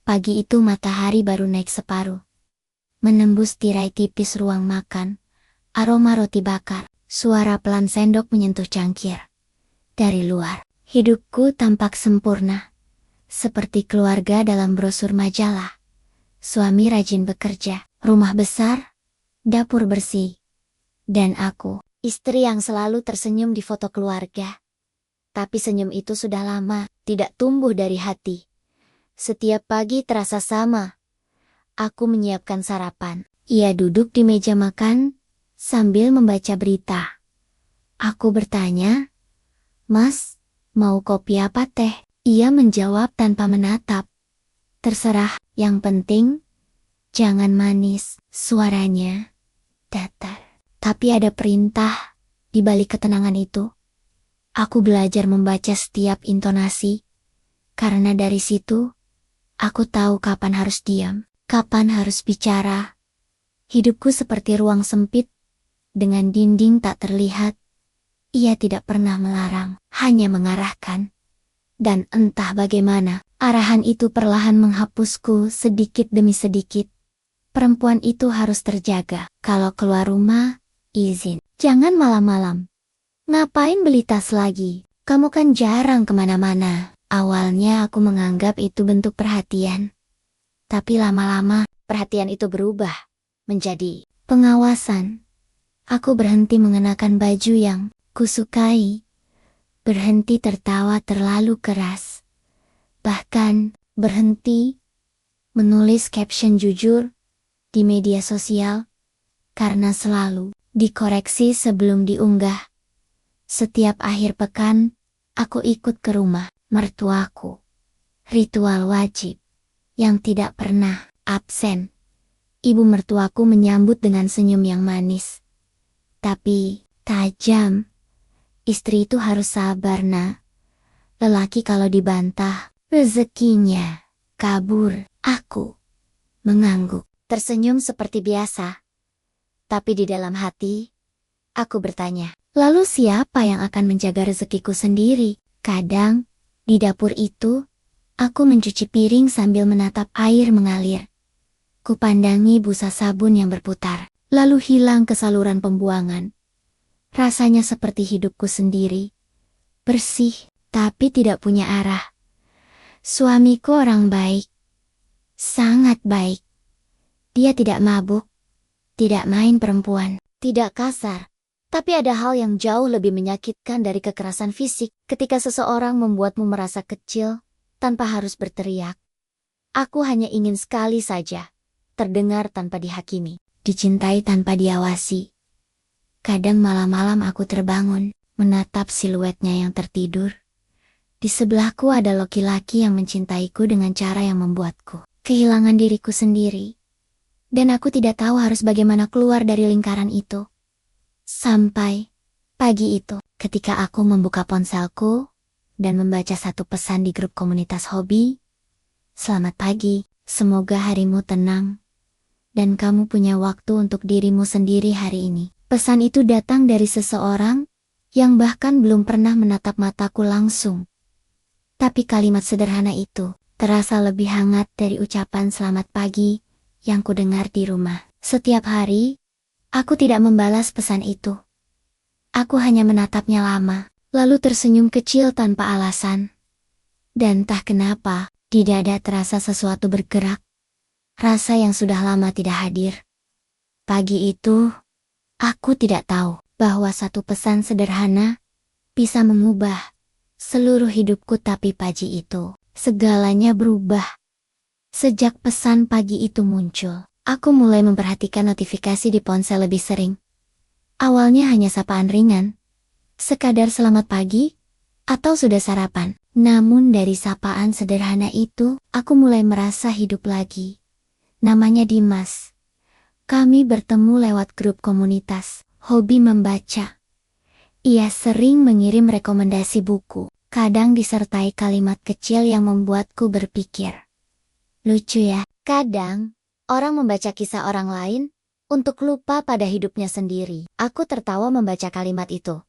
Pagi itu matahari baru naik separuh, menembus tirai tipis ruang makan, aroma roti bakar, suara pelan sendok menyentuh cangkir. Dari luar, hidupku tampak sempurna, seperti keluarga dalam brosur majalah. Suami rajin bekerja, rumah besar, dapur bersih, dan aku, istri yang selalu tersenyum di foto keluarga. Tapi senyum itu sudah lama tidak tumbuh dari hati. Setiap pagi terasa sama. Aku menyiapkan sarapan. Ia duduk di meja makan sambil membaca berita. Aku bertanya, "Mas, mau kopi apa teh?" Ia menjawab tanpa menatap. "Terserah, yang penting jangan manis." Suaranya datar. Tapi ada perintah di balik ketenangan itu. Aku belajar membaca setiap intonasi, karena dari situ, aku tahu kapan harus diam, kapan harus bicara. Hidupku seperti ruang sempit, dengan dinding tak terlihat. Ia tidak pernah melarang, hanya mengarahkan. Dan entah bagaimana, arahan itu perlahan menghapusku sedikit demi sedikit. Perempuan itu harus terjaga. Kalau keluar rumah, izin. Jangan malam-malam. "Ngapain beli tas lagi? Kamu kan jarang kemana-mana." Awalnya aku menganggap itu bentuk perhatian. Tapi lama-lama, perhatian itu berubah menjadi pengawasan. Aku berhenti mengenakan baju yang kusukai. Berhenti tertawa terlalu keras. Bahkan, berhenti menulis caption jujur di media sosial, karena selalu dikoreksi sebelum diunggah. Setiap akhir pekan, aku ikut ke rumah mertuaku. Ritual wajib yang tidak pernah absen. Ibu mertuaku menyambut dengan senyum yang manis, tapi tajam. Istri itu harus sabar, nak. Lelaki kalau dibantah, rezekinya kabur. Aku mengangguk, tersenyum seperti biasa. Tapi di dalam hati, aku bertanya, lalu siapa yang akan menjaga rezekiku sendiri? Kadang, di dapur itu, aku mencuci piring sambil menatap air mengalir. Kupandangi busa sabun yang berputar, lalu hilang ke saluran pembuangan. Rasanya seperti hidupku sendiri. Bersih, tapi tidak punya arah. Suamiku orang baik. Sangat baik. Dia tidak mabuk, tidak main perempuan, tidak kasar. Tapi ada hal yang jauh lebih menyakitkan dari kekerasan fisik ketika seseorang membuatmu merasa kecil tanpa harus berteriak. Aku hanya ingin sekali saja terdengar tanpa dihakimi, dicintai tanpa diawasi. Kadang malam-malam aku terbangun, menatap siluetnya yang tertidur. Di sebelahku ada laki-laki yang mencintaiku dengan cara yang membuatku kehilangan diriku sendiri. Dan aku tidak tahu harus bagaimana keluar dari lingkaran itu. Sampai pagi itu, ketika aku membuka ponselku dan membaca satu pesan di grup komunitas hobi. "Selamat pagi, semoga harimu tenang, dan kamu punya waktu untuk dirimu sendiri hari ini." Pesan itu datang dari seseorang yang bahkan belum pernah menatap mataku langsung. Tapi kalimat sederhana itu terasa lebih hangat dari ucapan selamat pagi yang kudengar di rumah. Setiap hari, aku tidak membalas pesan itu. Aku hanya menatapnya lama, lalu tersenyum kecil tanpa alasan. Dan entah kenapa, di dada terasa sesuatu bergerak. Rasa yang sudah lama tidak hadir. Pagi itu, aku tidak tahu bahwa satu pesan sederhana bisa mengubah seluruh hidupku, tapi pagi itu, segalanya berubah. Sejak pesan pagi itu muncul, aku mulai memperhatikan notifikasi di ponsel lebih sering. Awalnya hanya sapaan ringan, sekadar selamat pagi, atau sudah sarapan. Namun dari sapaan sederhana itu, aku mulai merasa hidup lagi. Namanya Dimas. Kami bertemu lewat grup komunitas hobi membaca. Ia sering mengirim rekomendasi buku, kadang disertai kalimat kecil yang membuatku berpikir. Lucu ya, kadang orang membaca kisah orang lain untuk lupa pada hidupnya sendiri. Aku tertawa membaca kalimat itu.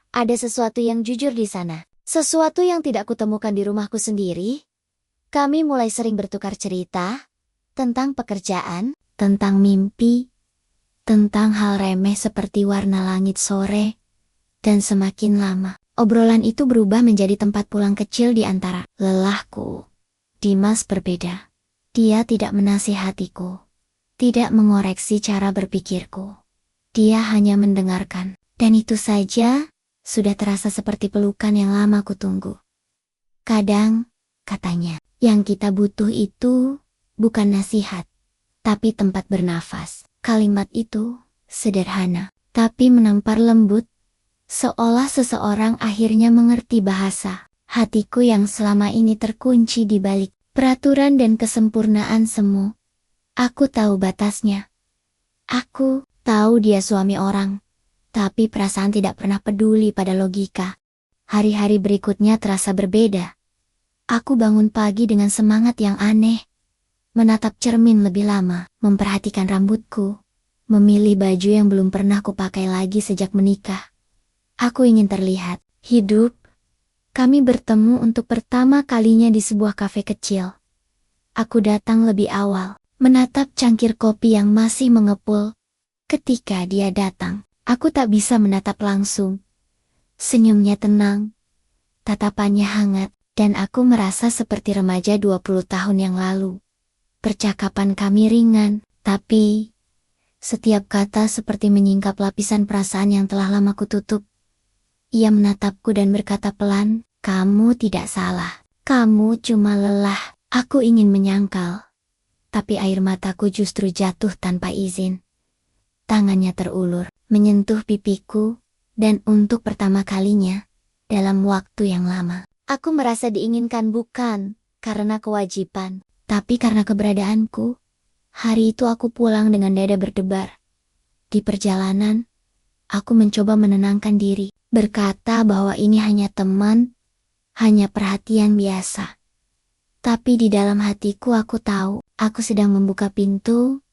Ada sesuatu yang jujur di sana, sesuatu yang tidak kutemukan di rumahku sendiri. Kami mulai sering bertukar cerita tentang pekerjaan, tentang mimpi, tentang hal remeh seperti warna langit sore, dan semakin lama, obrolan itu berubah menjadi tempat pulang kecil di antara lelahku. Dimas berbeda. Dia tidak menasihatiku, tidak mengoreksi cara berpikirku. Dia hanya mendengarkan, dan itu saja sudah terasa seperti pelukan yang lama kutunggu. Kadang, katanya, yang kita butuh itu bukan nasihat, tapi tempat bernafas. Kalimat itu sederhana, tapi menampar lembut, seolah seseorang akhirnya mengerti bahasa hatiku yang selama ini terkunci di balik peraturan dan kesempurnaan semu. Aku tahu batasnya. Aku tahu dia suami orang, tapi perasaan tidak pernah peduli pada logika. Hari-hari berikutnya terasa berbeda. Aku bangun pagi dengan semangat yang aneh, menatap cermin lebih lama, memperhatikan rambutku, memilih baju yang belum pernah kupakai lagi sejak menikah. Aku ingin terlihat hidup. Kami bertemu untuk pertama kalinya di sebuah kafe kecil. Aku datang lebih awal, menatap cangkir kopi yang masih mengepul. Ketika dia datang, aku tak bisa menatap langsung. Senyumnya tenang, tatapannya hangat, dan aku merasa seperti remaja 20 tahun yang lalu. Percakapan kami ringan, tapi setiap kata seperti menyingkap lapisan perasaan yang telah lama kututup. Ia menatapku dan berkata pelan, "Kamu tidak salah. Kamu cuma lelah." Aku ingin menyangkal, tapi air mataku justru jatuh tanpa izin. Tangannya terulur, menyentuh pipiku, dan untuk pertama kalinya, dalam waktu yang lama, aku merasa diinginkan bukan karena kewajiban, tapi karena keberadaanku. Hari itu aku pulang dengan dada berdebar. Di perjalanan, aku mencoba menenangkan diri, berkata bahwa ini hanya teman, hanya perhatian biasa. Tapi di dalam hatiku aku tahu, aku sedang membuka pintu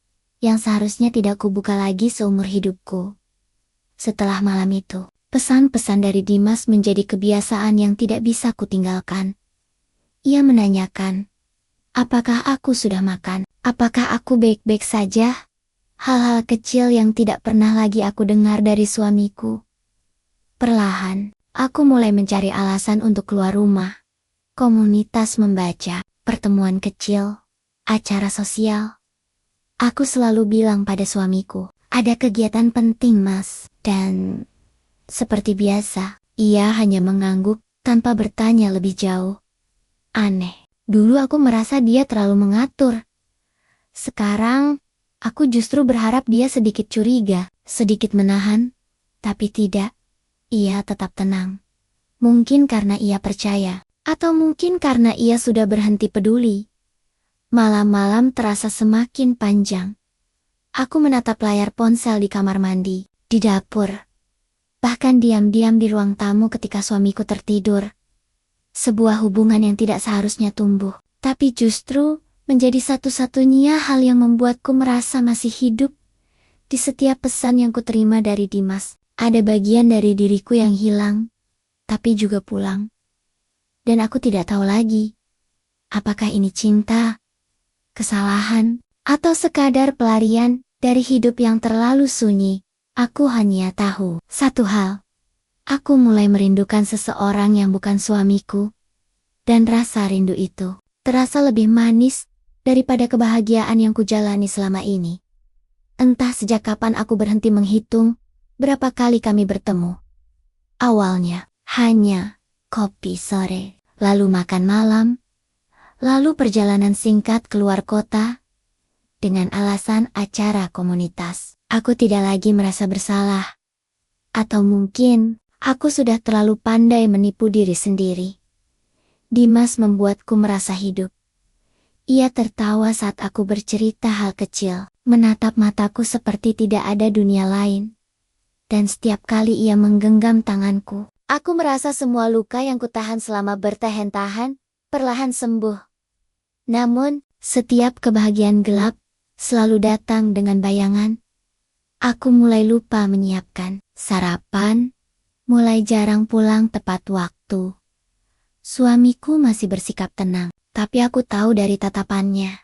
yang seharusnya tidak kubuka lagi seumur hidupku. Setelah malam itu, pesan-pesan dari Dimas menjadi kebiasaan yang tidak bisa kutinggalkan. Ia menanyakan, apakah aku sudah makan? Apakah aku baik-baik saja? Hal-hal kecil yang tidak pernah lagi aku dengar dari suamiku. Perlahan, aku mulai mencari alasan untuk keluar rumah. Komunitas membaca, pertemuan kecil, acara sosial. Aku selalu bilang pada suamiku, ada kegiatan penting mas. Dan seperti biasa, ia hanya mengangguk tanpa bertanya lebih jauh. Aneh. Dulu aku merasa dia terlalu mengatur. Sekarang, aku justru berharap dia sedikit curiga, sedikit menahan. Tapi tidak, ia tetap tenang. Mungkin karena ia percaya, atau mungkin karena ia sudah berhenti peduli. Malam-malam terasa semakin panjang. Aku menatap layar ponsel di kamar mandi, di dapur. Bahkan diam-diam di ruang tamu ketika suamiku tertidur. Sebuah hubungan yang tidak seharusnya tumbuh, tapi justru menjadi satu-satunya hal yang membuatku merasa masih hidup. Di setiap pesan yang kuterima dari Dimas, ada bagian dari diriku yang hilang, tapi juga pulang. Dan aku tidak tahu lagi, apakah ini cinta, kesalahan, atau sekadar pelarian dari hidup yang terlalu sunyi. Aku hanya tahu satu hal. Aku mulai merindukan seseorang yang bukan suamiku. Dan rasa rindu itu terasa lebih manis daripada kebahagiaan yang kujalani selama ini. Entah sejak kapan aku berhenti menghitung berapa kali kami bertemu. Awalnya hanya kopi sore, lalu makan malam, lalu perjalanan singkat keluar kota. Dengan alasan acara komunitas, aku tidak lagi merasa bersalah. Atau mungkin aku sudah terlalu pandai menipu diri sendiri. Dimas membuatku merasa hidup. Ia tertawa saat aku bercerita hal kecil, menatap mataku seperti tidak ada dunia lain. Dan setiap kali ia menggenggam tanganku, aku merasa semua luka yang kutahan selama bertahan-tahan, perlahan sembuh. Namun, setiap kebahagiaan gelap selalu datang dengan bayangan. Aku mulai lupa menyiapkan sarapan, mulai jarang pulang tepat waktu. Suamiku masih bersikap tenang, Tapi aku tahu dari tatapannya,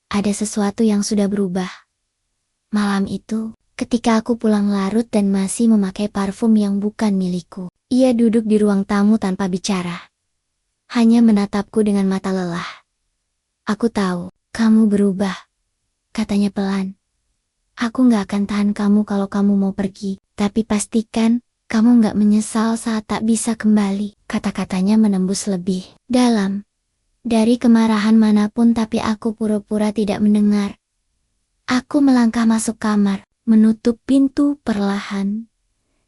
ada sesuatu yang sudah berubah. Malam itu, ketika aku pulang larut dan masih memakai parfum yang bukan milikku, ia duduk di ruang tamu tanpa bicara. Hanya menatapku dengan mata lelah. Aku tahu, kamu berubah, katanya pelan. Aku nggak akan tahan kamu kalau kamu mau pergi, tapi pastikan kamu nggak menyesal saat tak bisa kembali. Kata-katanya menembus lebih dalam dari kemarahan manapun, tapi aku pura-pura tidak mendengar. Aku melangkah masuk kamar, menutup pintu perlahan.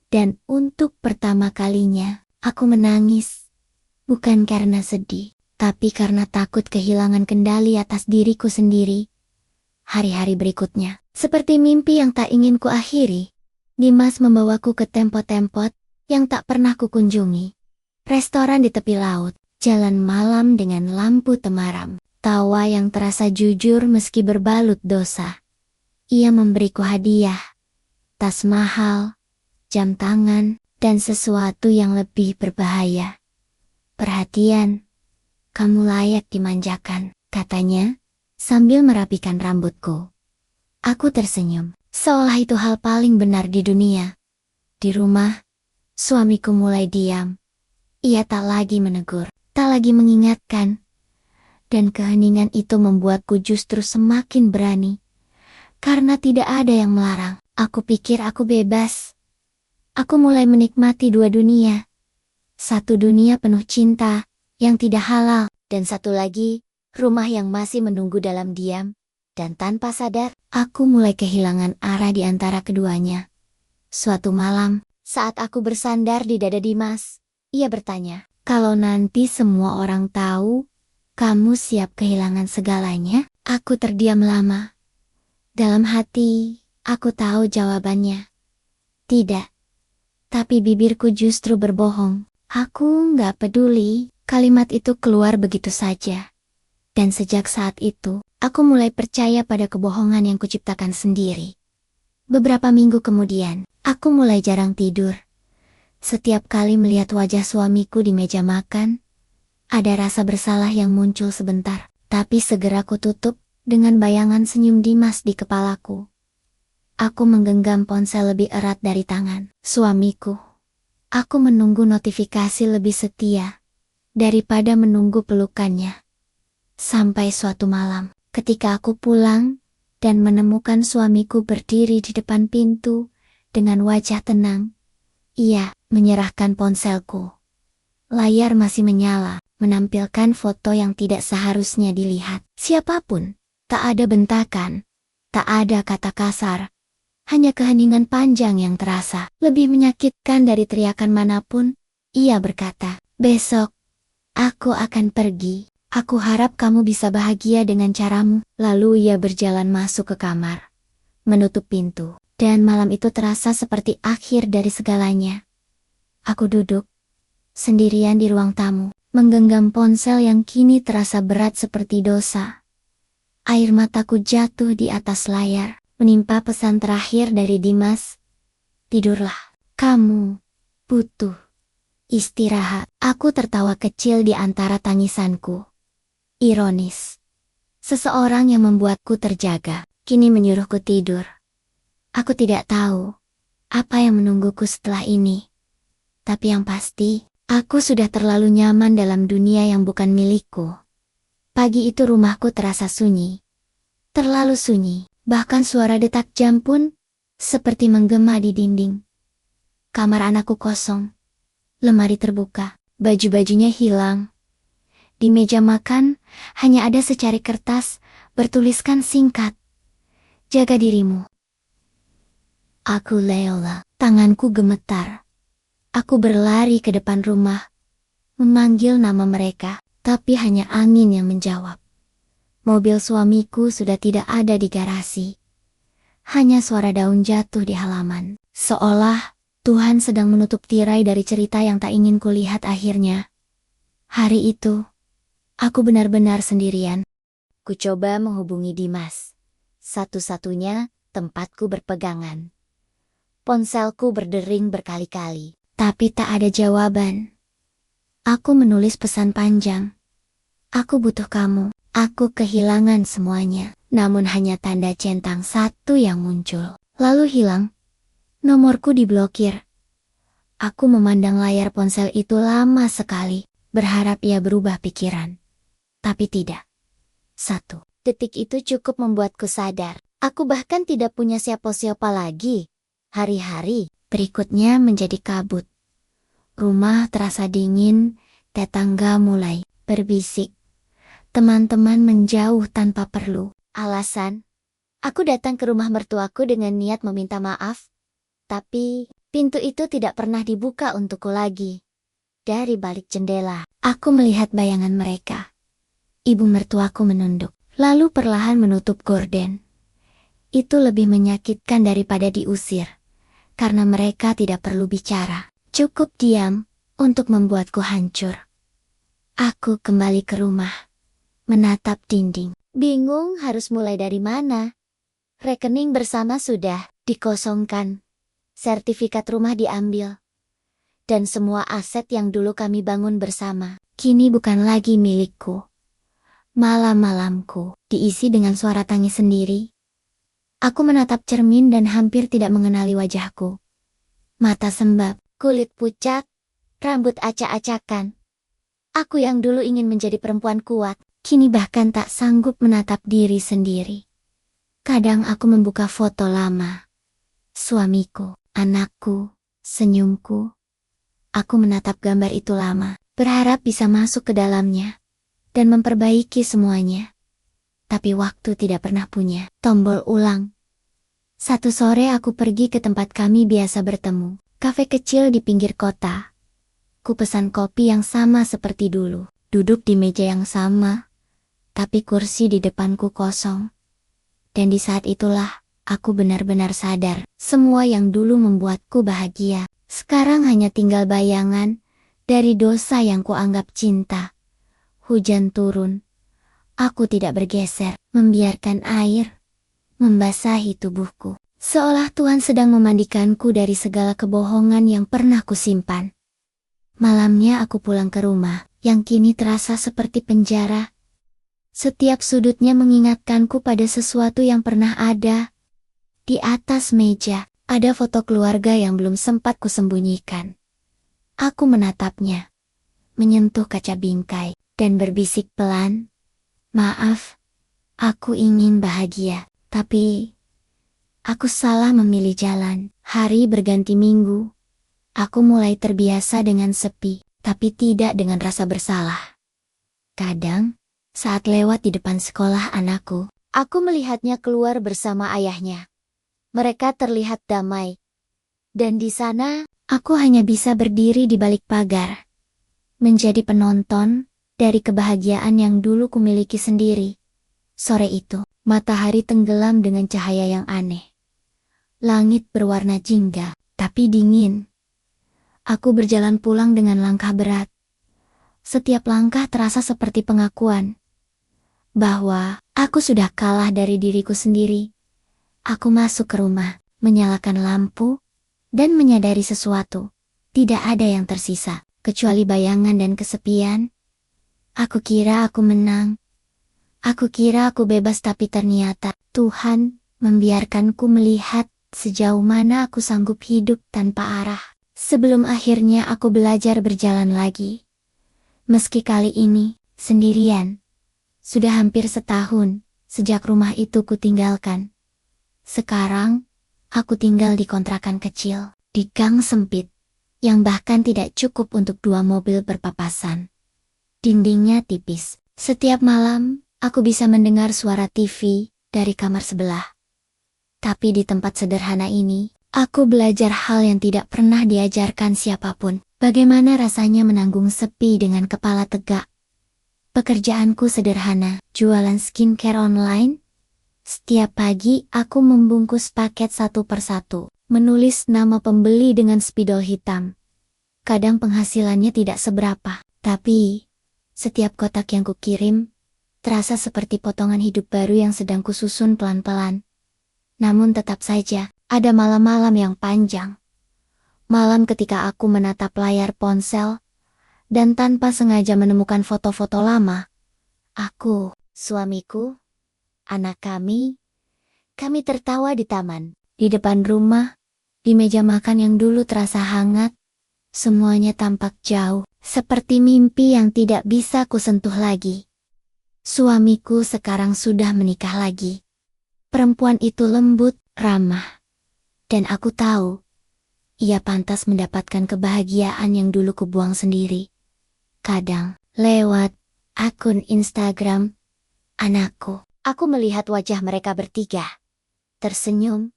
Dan untuk pertama kalinya, aku menangis. Bukan karena sedih, tapi karena takut kehilangan kendali atas diriku sendiri. Hari-hari berikutnya, seperti mimpi yang tak ingin ku akhiri, Dimas membawaku ke tempot-tempot yang tak pernah kukunjungi. Restoran di tepi laut, jalan malam dengan lampu temaram, tawa yang terasa jujur meski berbalut dosa. Ia memberiku hadiah, tas mahal, jam tangan, dan sesuatu yang lebih berbahaya. Perhatian, kamu layak dimanjakan, katanya, sambil merapikan rambutku. Aku tersenyum, seolah itu hal paling benar di dunia. Di rumah, suamiku mulai diam. Ia tak lagi menegur, tak lagi mengingatkan. Dan keheningan itu membuatku justru semakin berani. Karena tidak ada yang melarang, aku pikir aku bebas. Aku mulai menikmati dua dunia. Satu dunia penuh cinta, yang tidak halal, dan satu lagi, rumah yang masih menunggu dalam diam. Dan tanpa sadar, aku mulai kehilangan arah di antara keduanya. Suatu malam, saat aku bersandar di dada Dimas, ia bertanya, kalau nanti semua orang tahu, kamu siap kehilangan segalanya? Aku terdiam lama. Dalam hati, aku tahu jawabannya. Tidak. Tapi bibirku justru berbohong. Aku nggak peduli, kalimat itu keluar begitu saja. Dan sejak saat itu, aku mulai percaya pada kebohongan yang kuciptakan sendiri. Beberapa minggu kemudian, aku mulai jarang tidur. Setiap kali melihat wajah suamiku di meja makan, ada rasa bersalah yang muncul sebentar, tapi segera kututup dengan bayangan senyum Dimas di kepalaku. Aku menggenggam ponsel lebih erat dari tangan suamiku. Aku menunggu notifikasi lebih setia daripada menunggu pelukannya. Sampai suatu malam, ketika aku pulang dan menemukan suamiku berdiri di depan pintu dengan wajah tenang, ia menyerahkan ponselku. Layar masih menyala, menampilkan foto yang tidak seharusnya dilihat siapapun. Tak ada bentakan, tak ada kata kasar. Hanya keheningan panjang yang terasa, lebih menyakitkan dari teriakan manapun. Ia berkata, besok, aku akan pergi. Aku harap kamu bisa bahagia dengan caramu. Lalu ia berjalan masuk ke kamar, menutup pintu, dan malam itu terasa seperti akhir dari segalanya. Aku duduk, sendirian di ruang tamu, menggenggam ponsel yang kini terasa berat seperti dosa. Air mataku jatuh di atas layar. Menimpa pesan terakhir dari Dimas. Tidurlah, kamu butuh istirahat. Aku tertawa kecil di antara tangisanku. Ironis. Seseorang yang membuatku terjaga, kini menyuruhku tidur. Aku tidak tahu apa yang menungguku setelah ini. Tapi yang pasti, aku sudah terlalu nyaman dalam dunia yang bukan milikku. Pagi itu rumahku terasa sunyi. Terlalu sunyi. Bahkan suara detak jam pun seperti menggema di dinding. Kamar anakku kosong. Lemari terbuka, baju-bajunya hilang. Di meja makan, hanya ada secari kertas bertuliskan singkat. Jaga dirimu. Aku Leola. Tanganku gemetar. Aku berlari ke depan rumah, memanggil nama mereka, tapi hanya angin yang menjawab. Mobil suamiku sudah tidak ada di garasi. Hanya suara daun jatuh di halaman. Seolah Tuhan sedang menutup tirai dari cerita yang tak ingin kulihat akhirnya. Hari itu, aku benar-benar sendirian. Ku coba menghubungi Dimas. Satu-satunya tempatku berpegangan. Ponselku berdering berkali-kali, tapi tak ada jawaban. Aku menulis pesan panjang. Aku butuh kamu. Aku kehilangan semuanya. Namun hanya tanda centang satu yang muncul. Lalu hilang. Nomorku diblokir. Aku memandang layar ponsel itu lama sekali, berharap ia berubah pikiran. Tapi tidak. 1 detik itu cukup membuatku sadar. Aku bahkan tidak punya siapa-siapa lagi. Hari-hari berikutnya menjadi kabut. Rumah terasa dingin, tetangga mulai berbisik. Teman-teman menjauh tanpa perlu alasan. Aku datang ke rumah mertuaku dengan niat meminta maaf. Tapi pintu itu tidak pernah dibuka untukku lagi. Dari balik jendela, aku melihat bayangan mereka. Ibu mertuaku menunduk, lalu perlahan menutup gorden. Itu lebih menyakitkan daripada diusir. Karena mereka tidak perlu bicara. Cukup diam untuk membuatku hancur. Aku kembali ke rumah. Menatap dinding. Bingung harus mulai dari mana. Rekening bersama sudah dikosongkan. Sertifikat rumah diambil. Dan semua aset yang dulu kami bangun bersama, kini bukan lagi milikku. Malam-malamku diisi dengan suara tangis sendiri. Aku menatap cermin dan hampir tidak mengenali wajahku. Mata sembab, kulit pucat, rambut acak-acakan. Aku yang dulu ingin menjadi perempuan kuat, kini bahkan tak sanggup menatap diri sendiri. Kadang aku membuka foto lama. Suamiku, anakku, senyumku. Aku menatap gambar itu lama, berharap bisa masuk ke dalamnya dan memperbaiki semuanya. Tapi waktu tidak pernah punya tombol ulang. Satu sore aku pergi ke tempat kami biasa bertemu, kafe kecil di pinggir kota. Ku pesan kopi yang sama seperti dulu, duduk di meja yang sama, tapi kursi di depanku kosong. Dan di saat itulah, aku benar-benar sadar, semua yang dulu membuatku bahagia, sekarang hanya tinggal bayangan dari dosa yang kuanggap cinta. Hujan turun. Aku tidak bergeser, membiarkan air membasahi tubuhku. Seolah Tuhan sedang memandikanku dari segala kebohongan yang pernah kusimpan. Malamnya aku pulang ke rumah, yang kini terasa seperti penjara. Setiap sudutnya mengingatkanku pada sesuatu yang pernah ada. Di atas meja, ada foto keluarga yang belum sempat kusembunyikan. Aku menatapnya, menyentuh kaca bingkai, dan berbisik pelan, "Maaf, aku ingin bahagia, tapi aku salah memilih jalan." Hari berganti minggu. Aku mulai terbiasa dengan sepi, tapi tidak dengan rasa bersalah. Kadang, saat lewat di depan sekolah anakku, aku melihatnya keluar bersama ayahnya. Mereka terlihat damai. Dan di sana, aku hanya bisa berdiri di balik pagar. Menjadi penonton dari kebahagiaan yang dulu kumiliki sendiri. Sore itu, matahari tenggelam dengan cahaya yang aneh. Langit berwarna jingga, tapi dingin. Aku berjalan pulang dengan langkah berat. Setiap langkah terasa seperti pengakuan bahwa aku sudah kalah dari diriku sendiri. Aku masuk ke rumah, menyalakan lampu, dan menyadari sesuatu. Tidak ada yang tersisa, kecuali bayangan dan kesepian. Aku kira aku menang. Aku kira aku bebas, tapi ternyata Tuhan membiarkanku melihat sejauh mana aku sanggup hidup tanpa arah. Sebelum akhirnya aku belajar berjalan lagi. Meski kali ini, sendirian. Sudah hampir setahun sejak rumah itu kutinggalkan. Sekarang, aku tinggal di kontrakan kecil, di gang sempit, yang bahkan tidak cukup untuk 2 mobil berpapasan. Dindingnya tipis. Setiap malam, aku bisa mendengar suara TV dari kamar sebelah. Tapi di tempat sederhana ini, aku belajar hal yang tidak pernah diajarkan siapapun. Bagaimana rasanya menanggung sepi dengan kepala tegak. Pekerjaanku sederhana, jualan skincare online. Setiap pagi aku membungkus paket satu persatu, menulis nama pembeli dengan spidol hitam. Kadang penghasilannya tidak seberapa, tapi setiap kotak yang kukirim terasa seperti potongan hidup baru yang sedang kususun pelan-pelan. Namun tetap saja, ada malam-malam yang panjang. Malam ketika aku menatap layar ponsel, dan tanpa sengaja menemukan foto-foto lama, Aku, suamiku, anak kami tertawa di taman, di depan rumah, di meja makan yang dulu terasa hangat. Semuanya tampak jauh, seperti mimpi yang tidak bisa kusentuh lagi. Suamiku sekarang sudah menikah lagi. Perempuan itu lembut, ramah. Dan aku tahu, ia pantas mendapatkan kebahagiaan yang dulu kubuang sendiri. Kadang, lewat akun Instagram anakku, aku melihat wajah mereka bertiga. Tersenyum,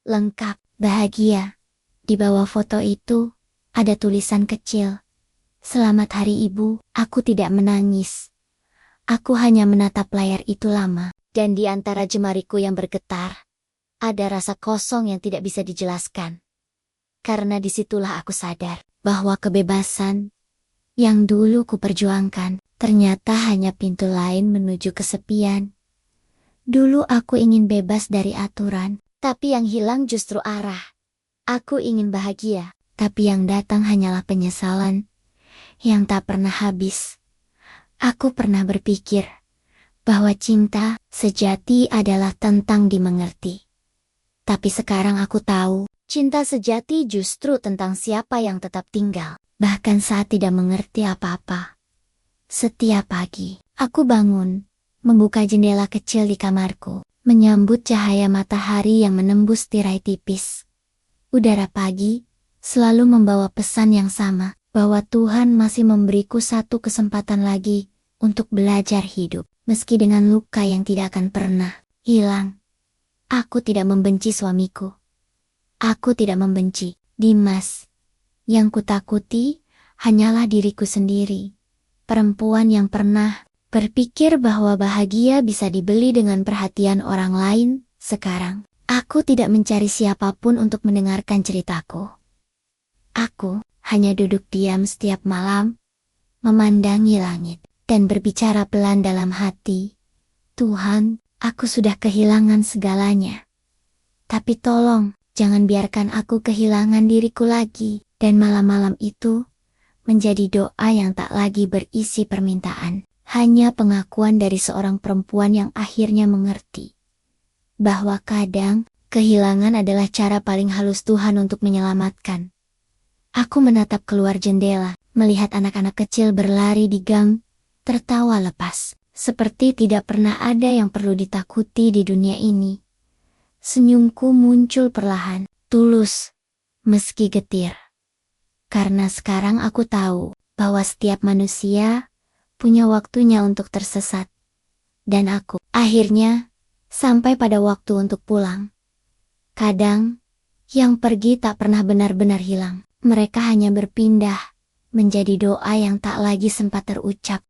lengkap, bahagia. Di bawah foto itu, ada tulisan kecil. Selamat Hari Ibu, aku tidak menangis. Aku hanya menatap layar itu lama, dan di antara jemariku yang bergetar, ada rasa kosong yang tidak bisa dijelaskan. Karena disitulah aku sadar, bahwa kebebasan yang dulu kuperjuangkan, ternyata hanya pintu lain menuju kesepian. Dulu aku ingin bebas dari aturan, tapi yang hilang justru arah. Aku ingin bahagia, tapi yang datang hanyalah penyesalan yang tak pernah habis. Aku pernah berpikir bahwa cinta sejati adalah tentang dimengerti. Tapi sekarang aku tahu, cinta sejati justru tentang siapa yang tetap tinggal, bahkan saat tidak mengerti apa-apa. Setiap pagi, aku bangun, membuka jendela kecil di kamarku, menyambut cahaya matahari yang menembus tirai tipis. Udara pagi selalu membawa pesan yang sama, bahwa Tuhan masih memberiku satu kesempatan lagi untuk belajar hidup, meski dengan luka yang tidak akan pernah hilang. Aku tidak membenci suamiku. Aku tidak membenci Dimas. Yang kutakuti hanyalah diriku sendiri. Perempuan yang pernah berpikir bahwa bahagia bisa dibeli dengan perhatian orang lain. Sekarang, aku tidak mencari siapapun untuk mendengarkan ceritaku. Aku hanya duduk diam setiap malam, memandangi langit, dan berbicara pelan dalam hati. Tuhan, aku sudah kehilangan segalanya. Tapi tolong, jangan biarkan aku kehilangan diriku lagi. Dan malam-malam itu, menjadi doa yang tak lagi berisi permintaan. Hanya pengakuan dari seorang perempuan yang akhirnya mengerti. Bahwa kadang, kehilangan adalah cara paling halus Tuhan untuk menyelamatkan. Aku menatap keluar jendela, melihat anak-anak kecil berlari di gang, tertawa lepas, seperti tidak pernah ada yang perlu ditakuti di dunia ini. Senyumku muncul perlahan, tulus, meski getir. Karena sekarang aku tahu, bahwa setiap manusia punya waktunya untuk tersesat. Dan aku, akhirnya, sampai pada waktu untuk pulang. Kadang, yang pergi tak pernah benar-benar hilang. Mereka hanya berpindah, menjadi doa yang tak lagi sempat terucap.